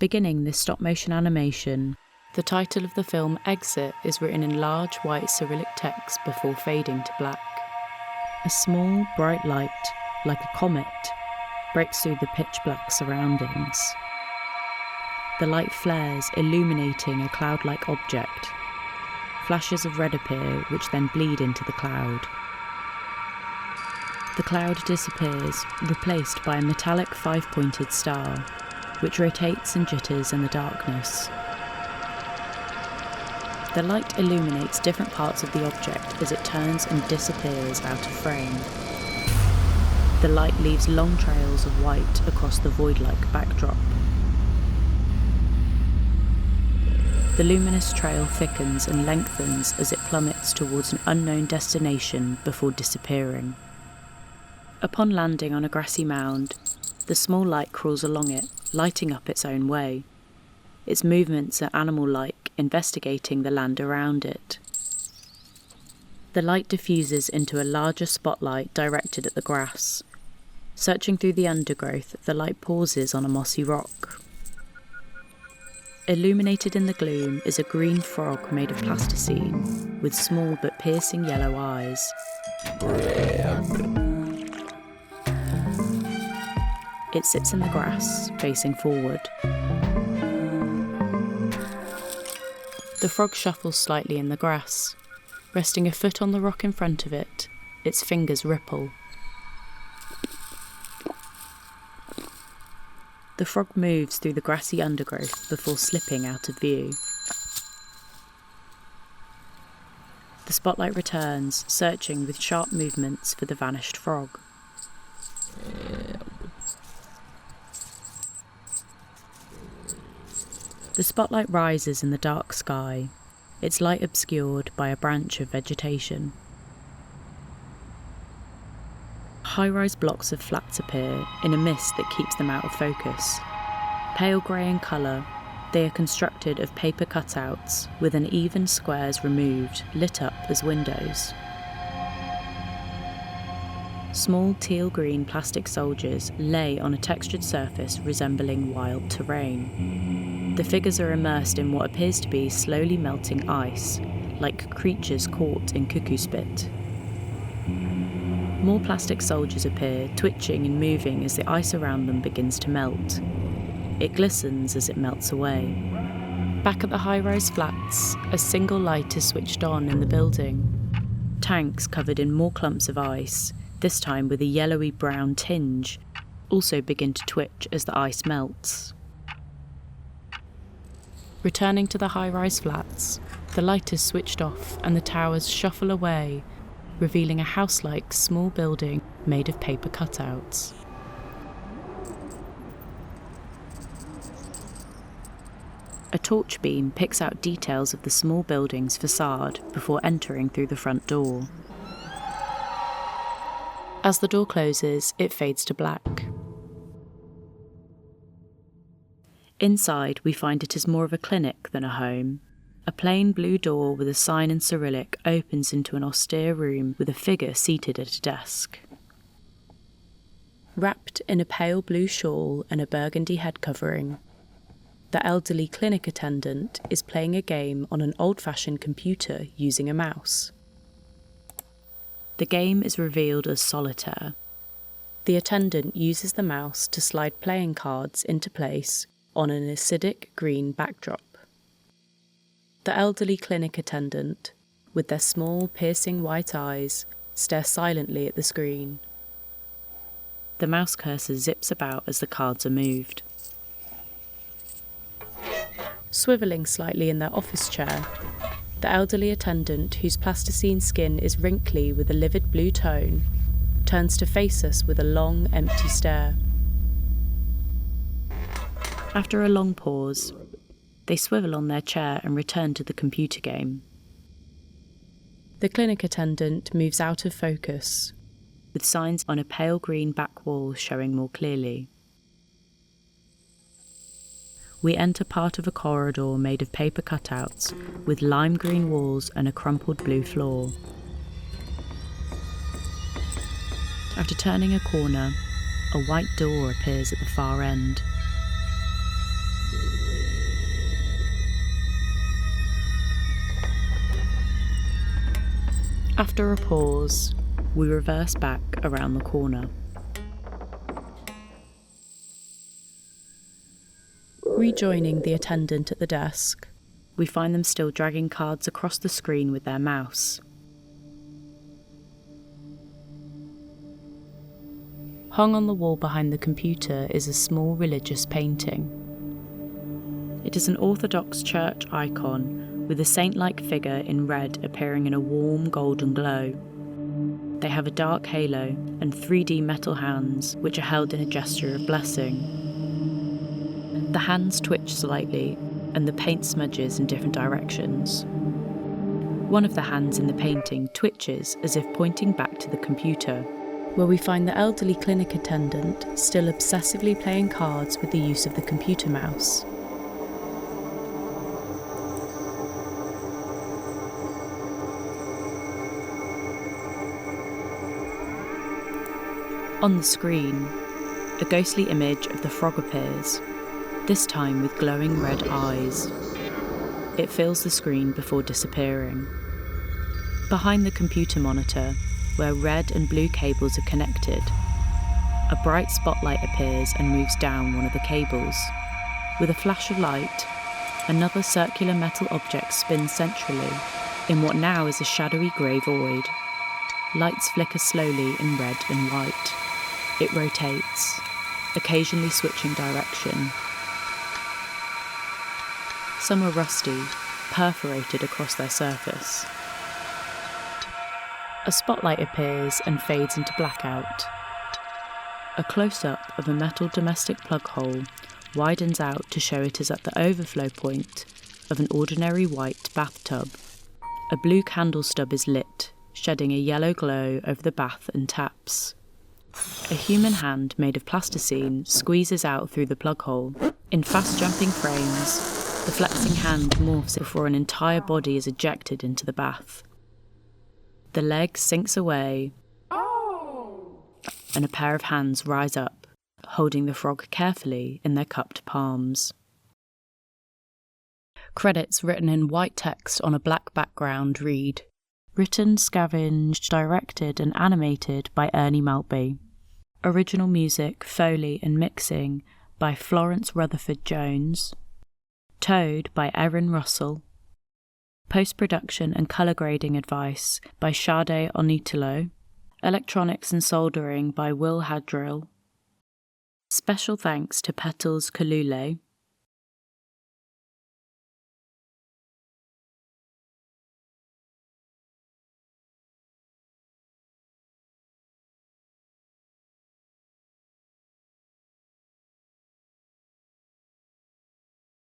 Beginning this stop-motion animation, the title of the film Exit is written in large white Cyrillic text before fading to black. A small, bright light, like a comet, breaks through the pitch-black surroundings. The light flares, illuminating a cloud-like object. Flashes of red appear, which then bleed into the cloud. The cloud disappears, replaced by a metallic five-pointed star, which rotates and jitters in the darkness. The light illuminates different parts of the object as it turns and disappears out of frame. The light leaves long trails of white across the void-like backdrop. The luminous trail thickens and lengthens as it plummets towards an unknown destination before disappearing. Upon landing on a grassy mound, the small light crawls along it, lighting up its own way. Its movements are animal-like, investigating the land around it. The light diffuses into a larger spotlight directed at the grass. Searching through the undergrowth, the light pauses on a mossy rock. Illuminated in the gloom is a green frog made of plasticine, with small but piercing yellow eyes. It sits in the grass, facing forward. The frog shuffles slightly in the grass. Resting a foot on the rock in front of it, its fingers ripple. The frog moves through the grassy undergrowth before slipping out of view. The spotlight returns, searching with sharp movements for the vanished frog. The spotlight rises in the dark sky, its light obscured by a branch of vegetation. High-rise blocks of flats appear in a mist that keeps them out of focus. Pale grey in colour, they are constructed of paper cutouts with uneven squares removed, lit up as windows. Small teal-green plastic soldiers lay on a textured surface resembling wild terrain. The figures are immersed in what appears to be slowly melting ice, like creatures caught in cuckoo spit. More plastic soldiers appear, twitching and moving as the ice around them begins to melt. It glistens as it melts away. Back at the high-rise flats, a single light is switched on in the building. Tanks covered in more clumps of ice, this time with a yellowy-brown tinge, also begin to twitch as the ice melts. Returning to the high-rise flats, the light is switched off and the towers shuffle away, revealing a house-like small building made of paper cutouts. A torch beam picks out details of the small building's facade before entering through the front door. As the door closes, it fades to black. Inside, we find it is more of a clinic than a home. A plain blue door with a sign in Cyrillic opens into an austere room with a figure seated at a desk. Wrapped in a pale blue shawl and a burgundy head covering, the elderly clinic attendant is playing a game on an old-fashioned computer using a mouse. The game is revealed as solitaire. The attendant uses the mouse to slide playing cards into place on an acidic green backdrop. The elderly clinic attendant, with their small, piercing white eyes, stare silently at the screen. The mouse cursor zips about as the cards are moved. Swivelling slightly in their office chair, the elderly attendant, whose plasticine skin is wrinkly with a livid blue tone, turns to face us with a long, empty stare. After a long pause, they swivel on their chair and return to the computer game. The clinic attendant moves out of focus, with signs on a pale green back wall showing more clearly. We enter part of a corridor made of paper cutouts, with lime green walls and a crumpled blue floor. After turning a corner, a white door appears at the far end. After a pause, we reverse back around the corner. Rejoining the attendant at the desk, we find them still dragging cards across the screen with their mouse. Hung on the wall behind the computer is a small religious painting. It is an Orthodox church icon with a saint-like figure in red appearing in a warm golden glow. They have a dark halo and 3D metal hands which are held in a gesture of blessing. The hands twitch slightly and the paint smudges in different directions. One of the hands in the painting twitches as if pointing back to the computer, where we find the elderly clinic attendant still obsessively playing cards with the use of the computer mouse. On the screen, a ghostly image of the frog appears, this time with glowing red eyes. It fills the screen before disappearing. Behind the computer monitor, where red and blue cables are connected, a bright spotlight appears and moves down one of the cables. With a flash of light, another circular metal object spins centrally in what now is a shadowy grey void. Lights flicker slowly in red and white. It rotates, occasionally switching direction. Some are rusty, perforated across their surface. A spotlight appears and fades into blackout. A close-up of a metal domestic plug hole widens out to show it is at the overflow point of an ordinary white bathtub. A blue candle stub is lit, shedding a yellow glow over the bath and taps. A human hand made of plasticine squeezes out through the plug hole. In fast-jumping frames, the flexing hand morphs before an entire body is ejected into the bath. The leg sinks away, and a pair of hands rise up, holding the frog carefully in their cupped palms. Credits written in white text on a black background read, "Written, scavenged, directed and animated by Ernie Maltby. Original music, Foley and mixing by Florence Rutherford Jones. Toad by Erin Russell. Post-production and colour grading advice by Sade Onitilo. Electronics and soldering by Will Hadrill. Special thanks to Petals Kalule.